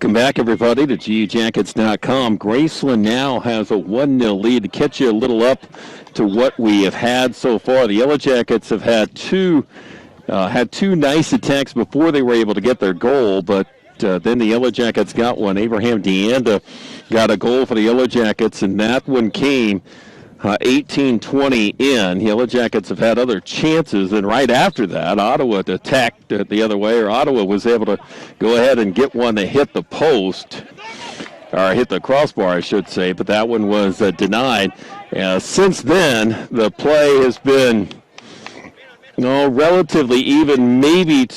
Welcome back, everybody, to GUJackets.com. Graceland now has a 1-0 lead to catch you a little up to what we have had so far. The Yellow Jackets have had two nice attacks before they were able to get their goal, but then the Yellow Jackets got one. Abraham Deanda got a goal for the Yellow Jackets, and that one came 18-20 in. Yellow Jackets have had other chances, and right after that, Ottawa attacked it the other way, or Ottawa was able to go ahead and get one that hit the post, or hit the crossbar, I should say, but that one was denied. Since then, the play has been relatively even, maybe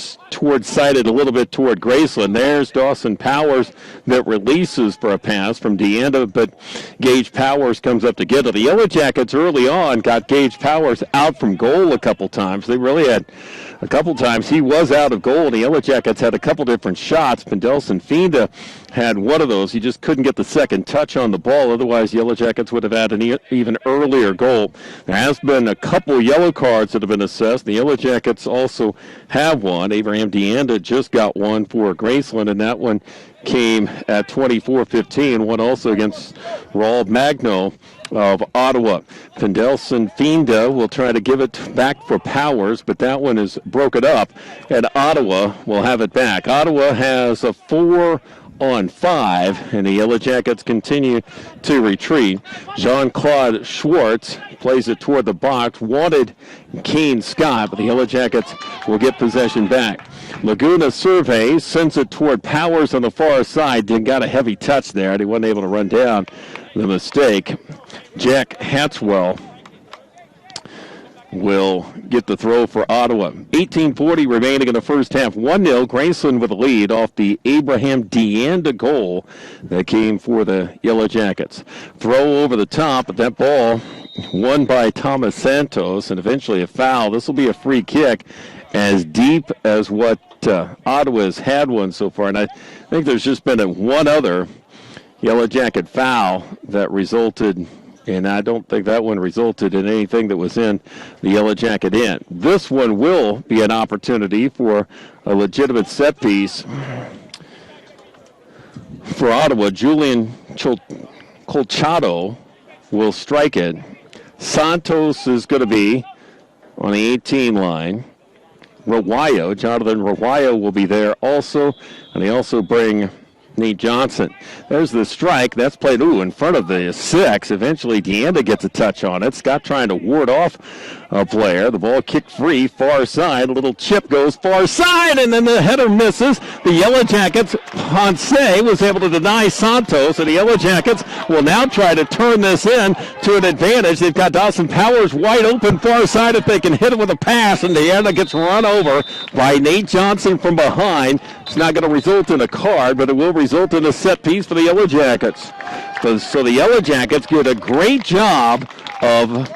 sided a little bit toward Graceland. There's Dawson Powers that releases for a pass from Deanda, but Gage Powers comes up to get it. The Yellow Jackets early on got Gage Powers out from goal a couple times. They really had a couple times he was out of goal, and the Yellow Jackets had a couple different shots. Pendelson Fienda had one of those. He just couldn't get the second touch on the ball. Otherwise, Yellow Jackets would have had an even earlier goal. There has been a couple yellow cards that have been assessed. The Yellow Jackets also have one. Abraham Deanda just got one for Graceland, and that one came at 24-15. One also against Raul Magno of Ottawa. Pendelson Fienda will try to give it back for Powers, but that one is broken up, and Ottawa will have it back. Ottawa has a 4-on-5, and the Yellow Jackets continue to retreat. Jean-Claude Schwartz plays it toward the box, wanted Kane Scott, but the Yellow Jackets will get possession back. Laguna surveys, sends it toward Powers on the far side, then got a heavy touch there, and he wasn't able to run down the mistake. Jack Hatswell will get the throw for Ottawa. 18:40 remaining in the first half. 1-0, Graceland with a lead off the Abraham Deanda goal that came for the Yellow Jackets. Throw over the top, but that ball won by Thomas Santos, and eventually a foul. This will be a free kick as deep as what Ottawa's had one so far, and I think there's just been one other Yellow Jacket foul that resulted, and I don't think that one resulted in anything that was in the Yellow Jacket end. This one will be an opportunity for a legitimate set piece for Ottawa. Julian Colchado will strike it. Santos is going to be on the 18 line. Jonathan Raguayo will be there also, and they also bring Nate Johnson. There's the strike. That's played, in front of the 6. Eventually, Deanda gets a touch on it. Scott trying to ward off a player. The ball kicked free, far side. A little chip goes far side, and then the header misses. The Yellow Jackets, Ponce was able to deny Santos, and the Yellow Jackets will now try to turn this in to an advantage. They've got Dawson Powers wide open far side if they can hit it with a pass, and Deanda gets run over by Nate Johnson from behind. It's not going to result in a card, but it will result in a set piece for the Yellow Jackets. So the Yellow Jackets did a great job of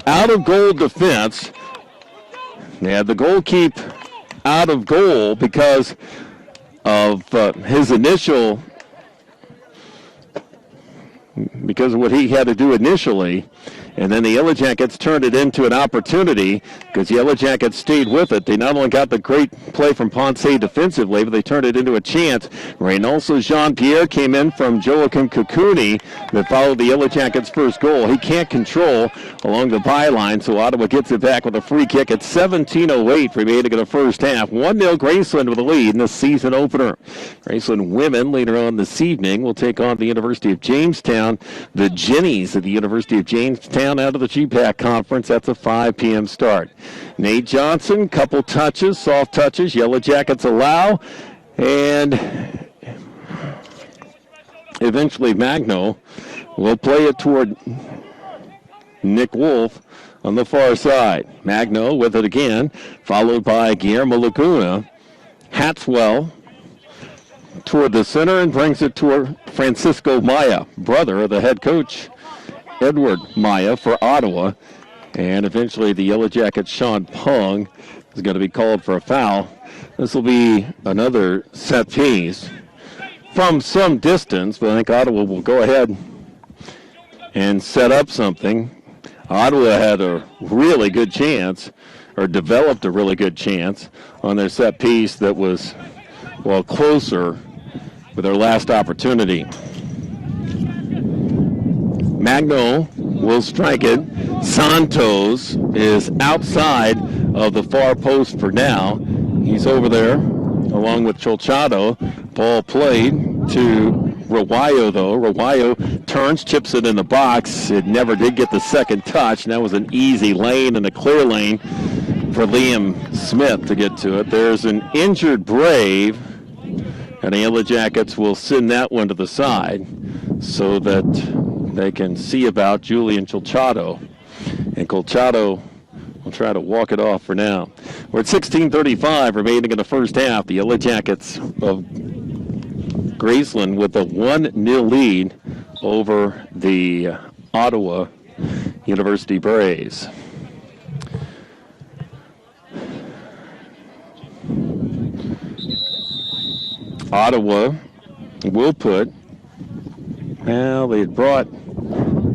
out-of-goal defense. They had the goalkeep out of goal because of because of what he had to do initially. And then the Yellow Jackets turned it into an opportunity because the Yellow Jackets stayed with it. They not only got the great play from Ponce defensively, but they turned it into a chance. Reynolds Jean-Pierre came in from Joachim Kukuni that followed the Yellow Jackets' first goal. He can't control along the byline, so Ottawa gets it back with a free kick at 17:08 remaining in the first half. 1-0 Graceland with a lead in the season opener. Graceland women later on this evening will take on the University of Jamestown. The Jennies of the University of Jamestown out of the GPAC conference. That's a 5 p.m. start. Nate Johnson, couple touches, soft touches. Yellow Jackets allow. And eventually Magno will play it toward Nick Wolf on the far side. Magno with it again, followed by Guillermo Laguna. Hatswell toward the center and brings it toward Francisco Maya, brother of the head coach, Edward Maya, for Ottawa. And eventually the Yellow Jackets' Sean Pong is going to be called for a foul. This will be another set piece from some distance, but I think Ottawa will go ahead and set up something. Ottawa had a really good chance, or developed a really good chance on their set piece that was, closer with their last opportunity. Magno will strike it. Santos is outside of the far post for now. He's over there along with Cholchado. Ball played to Raguayo, though. Raguayo turns, chips it in the box. It never did get the second touch. And that was an easy lane and a clear lane for Liam Smith to get to it. There's an injured Brave, and the Yellow Jackets will send that one to the side so that they can see about Julian Cholchado. And Cholchado will try to walk it off for now. We're at 16:35 remaining in the first half. The Yellow Jackets of Graceland with a 1-0 lead over the Ottawa University Braves. Ottawa will put, well, they had brought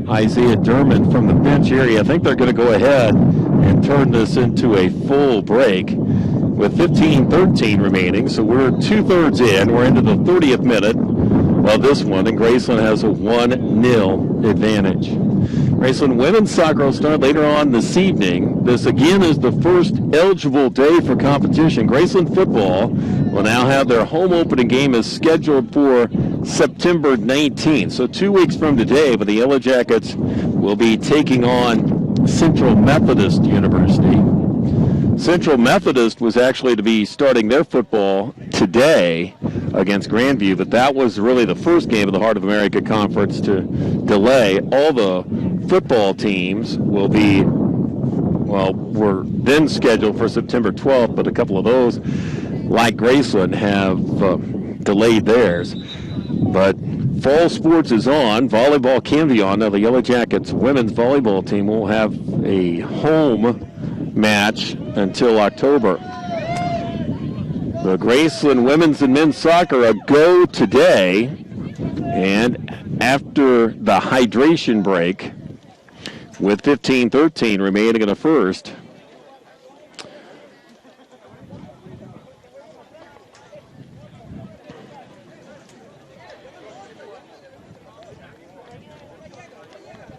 Isaiah Derman from the bench area. I think they're going to go ahead and turn this into a full break with 15:13 remaining. So we're 2/3 in. We're into the 30th minute of this one, and Graceland has a 1-0 advantage. Graceland women's soccer will start later on this evening. This again is the first eligible day for competition. Graceland football will now have their home opening game is scheduled for September 19th. So 2 weeks from today, but the Yellow Jackets will be taking on Central Methodist University. Central Methodist was actually to be starting their football today against Grandview, but that was really the first game of the Heart of America Conference to delay. All the football teams will be, well, were then scheduled for September 12th, but a couple of those, like Graceland, have delayed theirs. But fall sports is on. Volleyball can be on. Now the Yellow Jackets women's volleyball team will have a home match until October. The Graceland women's and men's soccer a go today, and after the hydration break with 15:13 remaining in the first,